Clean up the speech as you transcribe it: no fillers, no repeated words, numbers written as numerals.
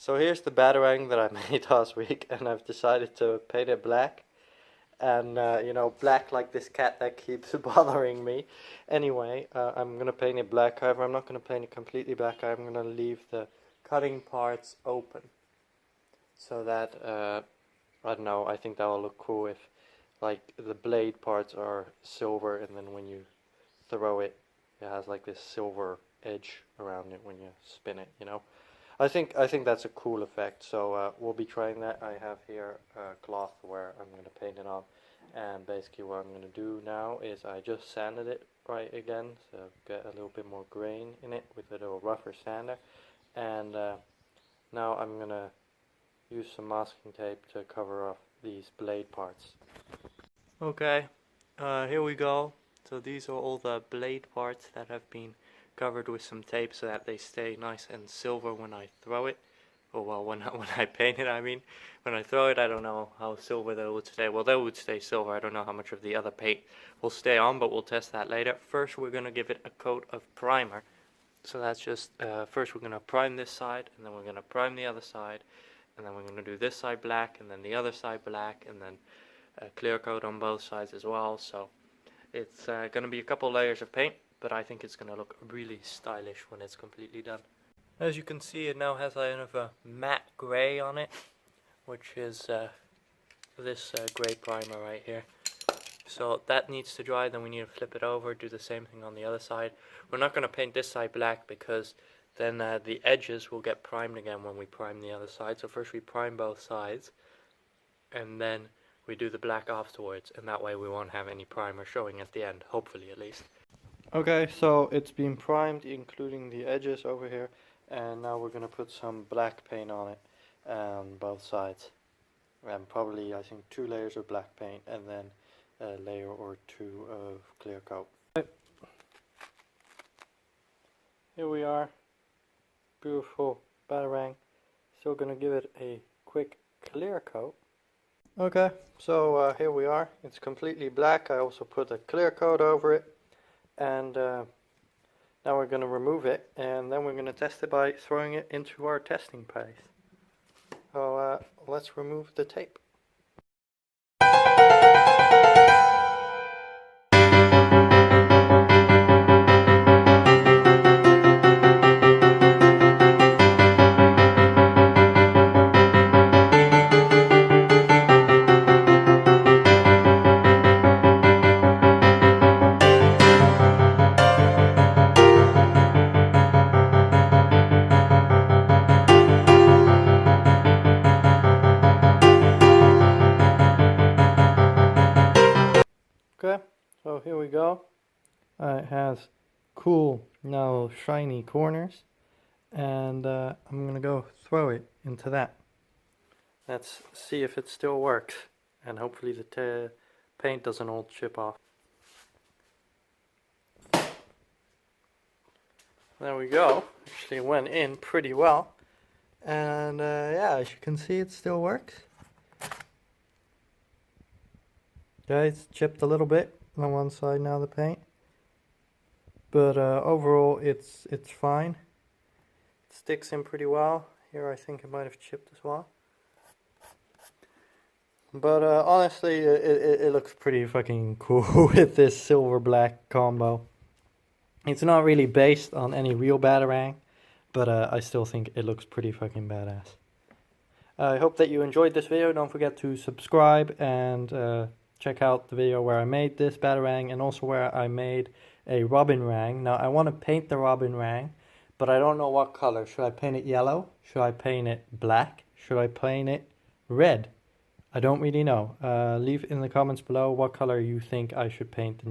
So here's the Batarang that I made last week, and I've decided to paint it black. And, you know, black like this cat that keeps bothering me. Anyway, I'm going to paint it black. However, I'm not going to paint it completely black. I'm going to leave the cutting parts open. So that, I don't know, I think that will look cool if, like, the blade parts are silver, and then when you throw it, it has like this silver edge around it when you spin it, you know. I think that's a cool effect, so we'll be trying that. I have here a cloth where I'm going to paint it on, and basically what I'm going to do now is I just sanded it right again, so get a little bit more grain in it with a little rougher sander, and now I'm going to use some masking tape to cover off these blade parts. Okay, here we go. So these are all the blade parts that have been covered with some tape so that they stay nice and silver when I throw it. Or well, when I paint it, I mean. When I throw it, I don't know how silver they would stay. Well, they would stay silver. I don't know how much of the other paint will stay on, but we'll test that later. First, we're going to give it a coat of primer. So that's just, first we're going to prime this side, and then we're going to prime the other side, and then we're going to do this side black, and then the other side black, and then a clear coat on both sides as well. So it's going to be a couple layers of paint, but I think it's going to look really stylish when it's completely done. As you can see, it now has kind of a matte gray on it, which is this gray primer right here. So that needs to dry, then we need to flip it over, do the same thing on the other side. We're not going to paint this side black because then the edges will get primed again when we prime the other side. So first we prime both sides, and then we do the black afterwards, and that way we won't have any primer showing at the end, hopefully at least. Okay, so it's been primed, including the edges over here, and now we're going to put some black paint on it on both sides. And probably, I think, 2 layers of black paint, and then a layer or 2 of clear coat. Here we are, beautiful Batarang. Still going to give it a quick clear coat. Okay, so here we are. It's completely black. I also put a clear coat over it. And now we're going to remove it, and then we're going to test it by throwing it into our testing place. So let's remove the tape. Okay, so here we go. It has cool, now shiny corners, and I'm going to go throw it into that. Let's see if it still works, and hopefully the paint doesn't all chip off. There we go. Actually went in pretty well, and yeah, as you can see, it still works. Guys, chipped a little bit on one side now, the paint, but overall it's fine. It sticks in pretty well. Here I think it might have chipped as well, but honestly it looks pretty fucking cool with this silver black combo. It's not really based on any real Batarang, but I still think it looks pretty fucking badass. I hope that you enjoyed this video. Don't forget to subscribe and check out the video where I made this Batarang, and also where I made a Robin Rang. Now I want to paint the Robin Rang, but I don't know what color. Should I paint it yellow? Should I paint it black? Should I paint it red? I don't really know. Leave in the comments below what color you think I should paint.